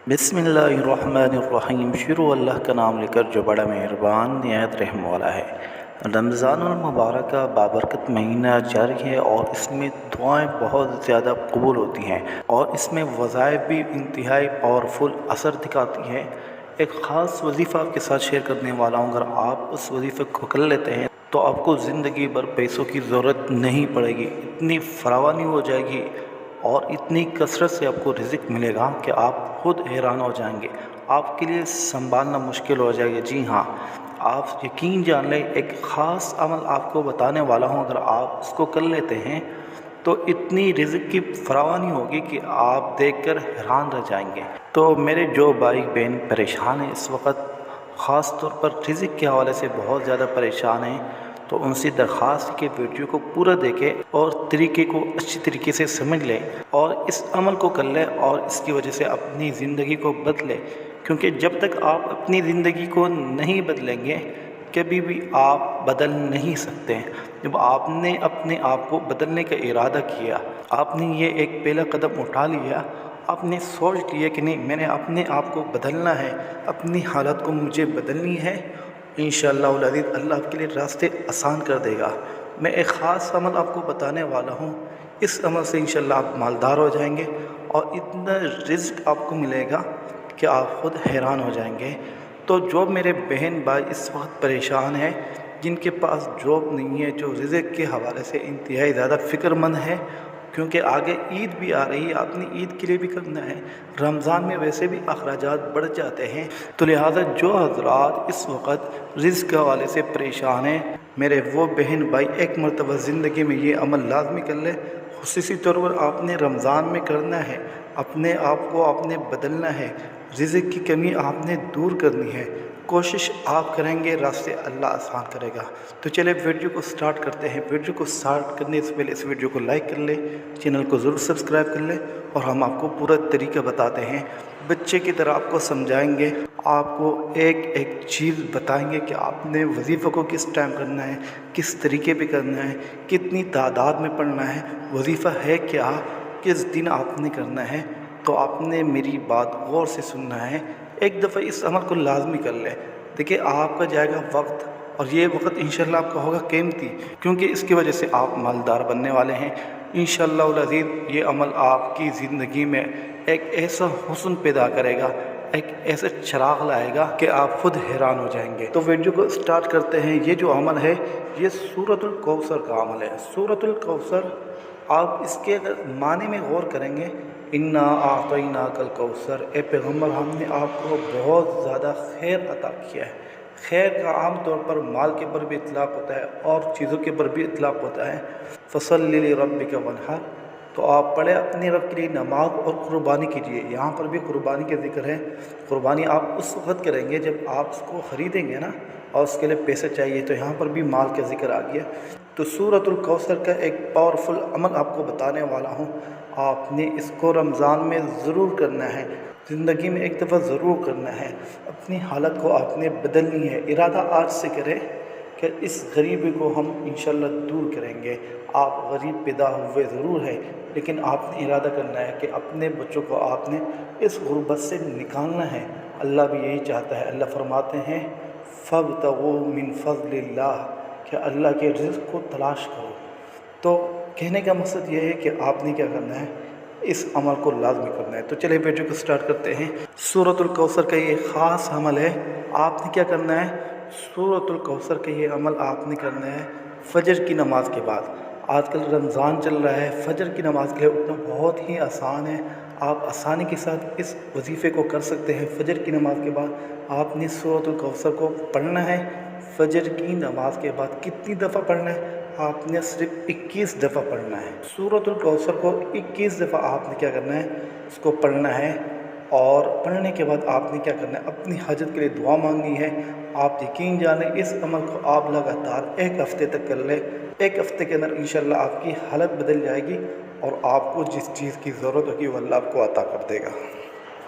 बिस्मिल्लाहिर्रहमानिर्रहीम। शुरू अल्लाह का नाम लेकर जो बड़ा मेहरबान निहायत रहम वाला है। रमज़ानुल मुबारक का बाबरकत महीना जारी है और इसमें दुआएं बहुत ज़्यादा कबूल होती हैं और इसमें वज़ाइफ भी इंतहाई पावरफुल असर दिखाती है। एक ख़ास वजीफ़ा आपके साथ शेयर करने वाला हूँ। अगर आप उस वजीफ़े को कर लेते हैं तो आपको ज़िंदगी भर पैसों की ज़रूरत नहीं पड़ेगी, इतनी फरावानी हो जाएगी और इतनी कसरत से आपको रिज़्क मिलेगा कि आप खुद हैरान हो जाएंगे। आपके लिए संभालना मुश्किल हो जाएगा। जी हाँ, आप यकीन जान लें, एक ख़ास अमल आपको बताने वाला हूँ। अगर आप इसको कर लेते हैं तो इतनी रिज़्क की फरावानी होगी कि आप देखकर हैरान रह जाएंगे। तो मेरे जो भाई बहन परेशान हैं इस वक्त, ख़ास तौर पर रिज़्क के हवाले से बहुत ज़्यादा परेशान हैं, तो उनसे दरख्वास्त के वीडियो को पूरा देखें और तरीके को अच्छी तरीके से समझ लें और इस अमल को कर लें और इसकी वजह से अपनी ज़िंदगी को बदलें। क्योंकि जब तक आप अपनी ज़िंदगी को नहीं बदलेंगे कभी भी आप बदल नहीं सकते। जब आपने अपने आप को बदलने का इरादा किया, आपने ये एक पहला कदम उठा लिया, आपने सोच लिया कि नहीं, मैंने अपने आप को बदलना है, अपनी हालत को मुझे बदलनी है, इंशाअल्लाह अज़ीज़ अल्लाह आपके लिए रास्ते आसान कर देगा। मैं एक ख़ास अमल आपको बताने वाला हूँ। इस अमल से इंशाअल्लाह आप मालदार हो जाएंगे और इतना रिज़्क आपको मिलेगा कि आप ख़ुद हैरान हो जाएंगे। तो जो मेरे बहन भाई इस वक्त परेशान हैं, जिनके पास जॉब नहीं है, जो रिज़्क के हवाले से इंतहाई ज़्यादा फ़िक्रमंद है, क्योंकि आगे ईद भी आ रही है, आपने ईद के लिए भी करना है, रमज़ान में वैसे भी अखराजात बढ़ जाते हैं। तो लिहाजा जो हज़रात इस वक्त रिज़्क के हवाले से परेशान हैं, मेरे वो बहन भाई एक मरतबा ज़िंदगी में ये अमल लाजमी कर लें। खुसूसी तौर पर आपने रमज़ान में करना है, अपने आप को आपने बदलना है, रिज़्क की कमी आपने दूर करनी है। कोशिश आप करेंगे, रास्ते अल्लाह आसान करेगा। तो चलिए वीडियो को स्टार्ट करते हैं। वीडियो को स्टार्ट करने से पहले इस वीडियो को लाइक कर लें, चैनल को ज़रूर सब्सक्राइब कर लें और हम आपको पूरा तरीका बताते हैं। बच्चे की तरह आपको समझाएंगे, आपको एक एक चीज़ बताएंगे कि आपने वजीफ़े को किस टाइम करना है, किस तरीके पे करना है, कितनी तादाद में पढ़ना है, वजीफ़ा है क्या, किस दिन आपने करना है। तो आपने मेरी बात गौर से सुनना है। एक दफ़ा इस अमल को लाजमी कर लें। देखिए, आपका जाएगा वक्त और ये वक्त इंशाअल्लाह आपका होगा कीमती, क्योंकि इसकी वजह से आप मालदार बनने वाले हैं। इंशाअल्लाह अज़ीज़ ये अमल आपकी ज़िंदगी में एक ऐसा हुस्न पैदा करेगा, एक ऐसा चिराग लाएगा कि आप खुद हैरान हो जाएंगे। तो वीडियो को स्टार्ट करते हैं। ये जो अमल है ये सूरतुल कौसर का अमल है। सूरतुल कौसर, आप इसके अगर माने में गौर करेंगे, इन्ना आतईना कल कौसर, ए पैगम्बर हमने आपको बहुत ज़्यादा खैर अता किया है। खैर का आम तौर पर माल के ऊपर भी इतलाक़ होता है और चीज़ों के ऊपर भी इतलाक़ होता है। फसल्लि लिरब्बिका वन्हर, तो आप पढ़े अपने रब के लिए नमाज और क़ुरबानी कीजिए। यहाँ पर भी क़ुरबानी का जिक्र है। क़ुरबानी आप उस वक्त करेंगे जब आप उसको ख़रीदेंगे ना, और उसके लिए पैसे चाहिए, तो यहाँ पर भी माल का जिक्र आ गया। तो सूरतुल कौसर का एक पावरफुल अमल आपको बताने वाला हूँ। आपने इसको रमज़ान में ज़रूर करना है, ज़िंदगी में एक दफ़ा ज़रूर करना है। अपनी हालत को आपने बदलनी है। इरादा आज से करें कि इस गरीबी को हम इंशाअल्लाह दूर करेंगे। आप गरीब पैदा हुए ज़रूर हैं, लेकिन आपने इरादा करना है कि अपने बच्चों को आपने इस गुर्बत से निकालना है। अल्लाह भी यही चाहता है। अल्लाह फरमाते हैं, फ़ब्तगू मिन फ़ज़लिल्लाह, कि अल्लाह के रिज़्क़ को तलाश करो। तो कहने का मकसद ये है कि आपने क्या करना है, इस अमल को लाजमी करना है। तो चलिए वीडियो को स्टार्ट करते हैं। सूरतुल कौसर का ये ख़ास अमल है। आपने क्या करना है, सूरतुल कौसर का ये अमल आपने करना है फ़जर की नमाज़ के बाद। आजकल रमज़ान चल रहा है, फ़जर की नमाज़ के लिए उठना बहुत ही आसान है। आप आसानी के साथ इस वजीफ़े को कर सकते हैं। फ़जर की नमाज़ के बाद आपने सूरतुल कौसर को पढ़ना है। फ़जर की नमाज़ के बाद कितनी दफ़ा पढ़ना है, आपने सिर्फ 21 दफ़ा पढ़ना है। सूरतुल कौसर को 21 दफ़ा आपने क्या करना है, उसको पढ़ना है। और पढ़ने के बाद आपने क्या करना है, अपनी हाजत के लिए दुआ मांगनी है। आप यकीन जानें, इस अमल को आप लगातार एक हफ़्ते तक कर लें। एक हफ़्ते के अंदर इंशाअल्लाह आपकी हालत बदल जाएगी और आपको जिस चीज़ की ज़रूरत होगी वो अल्लाह आपको अता कर देगा।